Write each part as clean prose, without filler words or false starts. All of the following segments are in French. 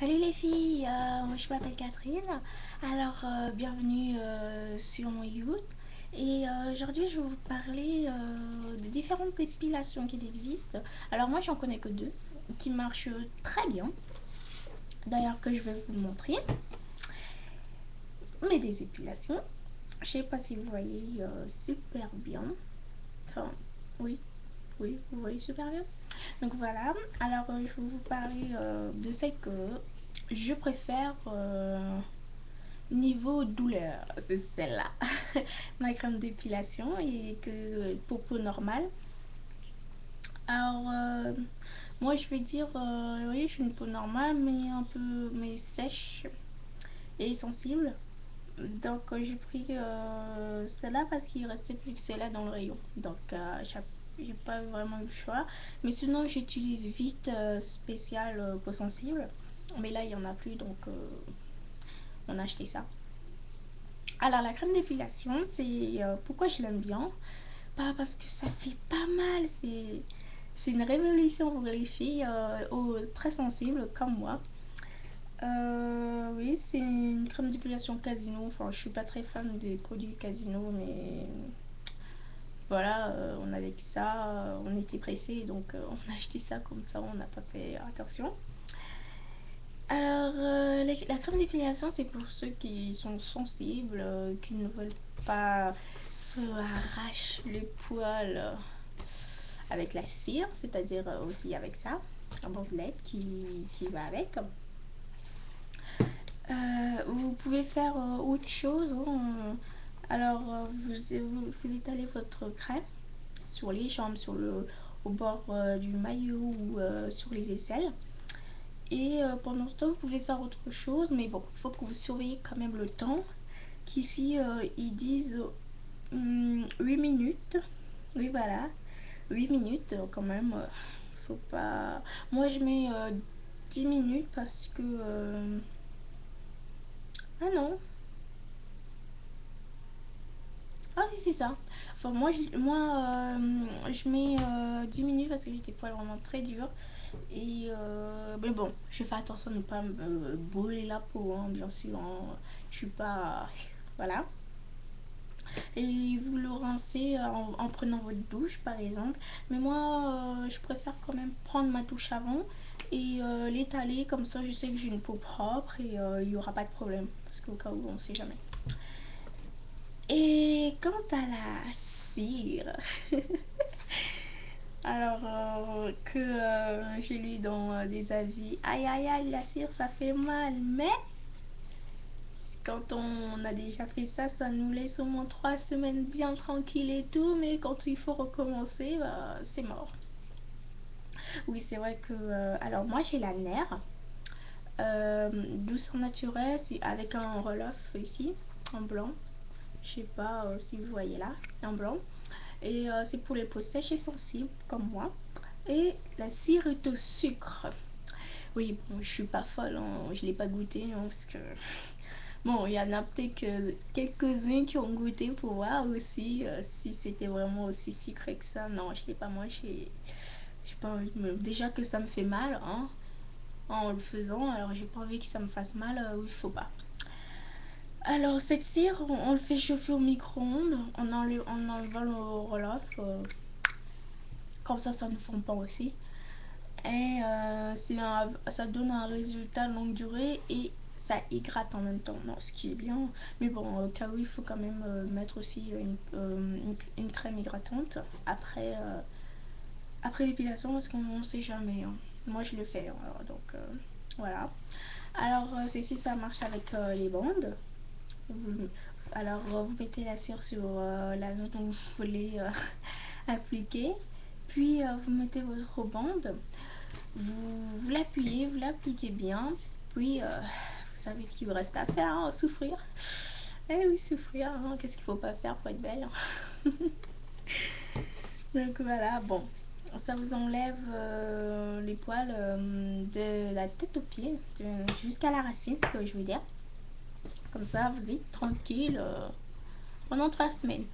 Salut les filles, moi je m'appelle Catherine. Alors bienvenue sur mon YouTube. Et aujourd'hui je vais vous parler de différentes épilations qui existent. Alors moi j'en connais que deux qui marchent très bien. D'ailleurs que je vais vous montrer. Mais des épilations. Je sais pas si vous voyez super bien. Enfin oui, oui, vous voyez super bien. Donc voilà. Alors je vais vous parler de celle que je préfère. Niveau douleur, c'est celle-là. Ma crème d'épilation et que pour peau normale. Alors, moi je vais dire, oui, je suis une peau normale, mais un peu mais sèche et sensible. Donc, j'ai pris celle-là parce qu'il restait plus que celle-là dans le rayon. Donc, j'ai pas vraiment eu le choix. Mais sinon, j'utilise vite spécial peau sensible. Mais là, il y en a plus, donc on a acheté ça. Alors la crème d'épilation, c'est pourquoi je l'aime bien. Pas parce que ça fait pas mal, c'est une révolution pour les filles très sensibles comme moi. Oui, c'est une crème d'épilation Casino. Enfin, je suis pas très fan des produits Casino, mais voilà, on avait que ça, on était pressés, donc on a acheté ça comme ça, on n'a pas fait attention. Alors, la crème d'épilation, c'est pour ceux qui sont sensibles, qui ne veulent pas se arracher les poils avec la cire, c'est-à-dire aussi avec ça, un bandelette qui va avec. Vous pouvez faire autre chose, hein. Alors, vous étalez votre crème sur les jambes, au bord du maillot ou sur les aisselles. Et pendant ce temps, vous pouvez faire autre chose, mais bon, il faut que vous surveillez quand même le temps. Qu'ici, ils disent 8 minutes. Oui, voilà. 8 minutes quand même. Faut pas. Moi, je mets 10 minutes parce que. Ah non. Ah si, c'est ça. Enfin, je mets 10 minutes parce que j'ai des poils vraiment très durs. Et mais bon, je fais attention de ne pas me brûler la peau, hein, bien sûr, hein. Je suis pas. Voilà. Et vous le rincez en prenant votre douche, par exemple. Mais moi, je préfère quand même prendre ma douche avant et l'étaler. Comme ça, je sais que j'ai une peau propre et il n'y aura pas de problème. Parce qu'au cas où, on ne sait jamais. Et quant à la cire, alors que j'ai lu dans des avis, aïe aïe aïe, la cire ça fait mal, mais quand on a déjà fait ça, ça nous laisse au moins 3 semaines bien tranquilles et tout, mais quand il faut recommencer, bah, c'est mort. Oui, c'est vrai que. Alors, moi j'ai la nerf, douceur naturelle, avec un roll-off ici, en blanc. Je sais pas si vous voyez là, en blanc. Et c'est pour les peaux sèches et sensibles comme moi. Et la cire est au sucre. Oui, bon, je suis pas folle, hein, je l'ai pas goûté, hein, parce que bon, il y en a peut-être que quelques-uns qui ont goûté pour voir aussi si c'était vraiment aussi sucré que ça. Non, je l'ai pas mangé. J'ai pas envie déjà que ça me fait mal, hein, en le faisant, alors j'ai pas envie que ça me fasse mal où il faut pas. Alors cette cire, on le fait chauffer au micro-ondes en enlevant le roll-off. Comme ça ne fond pas aussi. Et ça donne un résultat longue durée et ça hydrate en même temps. Non, ce qui est bien. Mais bon, au cas où, il faut quand même mettre aussi une crème hydratante après l'épilation parce qu'on ne sait jamais, hein. Moi, je le fais, hein, donc voilà. Alors, ceci, ça marche avec les bandes. Vous- alors, vous mettez la cire sur la zone où vous voulez appliquer. Puis, vous mettez votre bande. Vous l'appuyez, vous l'appliquez bien. Puis, vous savez ce qu'il vous reste à faire, hein, souffrir. Eh oui, souffrir, hein, qu'est-ce qu'il faut pas faire pour être belle, hein. Donc voilà, bon. Ça vous enlève les poils de la tête aux pieds, jusqu'à la racine, ce que je veux dire. Comme ça, vous êtes tranquille pendant 3 semaines.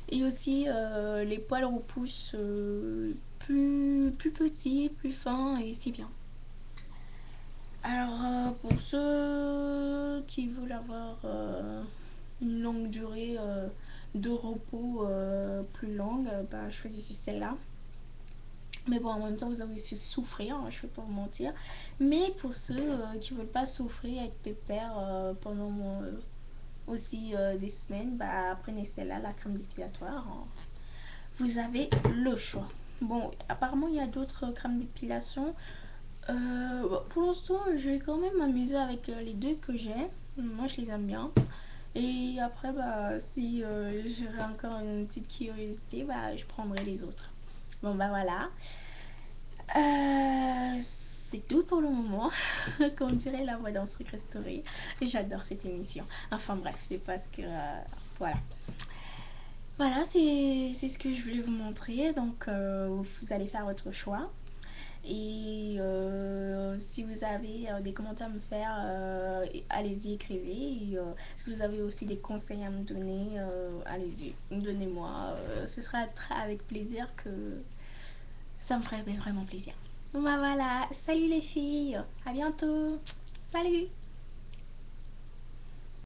Et aussi, les poils repoussent plus petits, plus fins, et c'est bien. Alors, pour ceux qui veulent avoir une longue durée de repos plus longue, bah, choisissez celle-là. Mais bon, en même temps, vous allez aussi souffrir, hein, je ne vais pas vous mentir. Mais pour ceux qui ne veulent pas souffrir, être pépère pendant aussi des semaines, bah, prenez celle-là, la crème dépilatoire. Hein. Vous avez le choix. Bon, apparemment, il y a d'autres crèmes d'épilation. Pour l'instant, je vais quand même m'amuser avec les deux que j'ai. Moi, je les aime bien. Et après, bah, si j'aurais encore une petite curiosité, bah, je prendrai les autres. Bon, bah voilà. C'est tout pour le moment. Comme dirait la voix dans Secret Story. J'adore cette émission. Enfin bref, c'est parce que... voilà. Voilà, c'est ce que je voulais vous montrer. Donc, vous allez faire votre choix. Et si vous avez des commentaires à me faire, allez-y, écrivez. Et, si vous avez aussi des conseils à me donner, allez-y, donnez-moi. Ce sera avec plaisir que ça me ferait vraiment plaisir. Bon bah voilà, salut les filles, à bientôt, salut.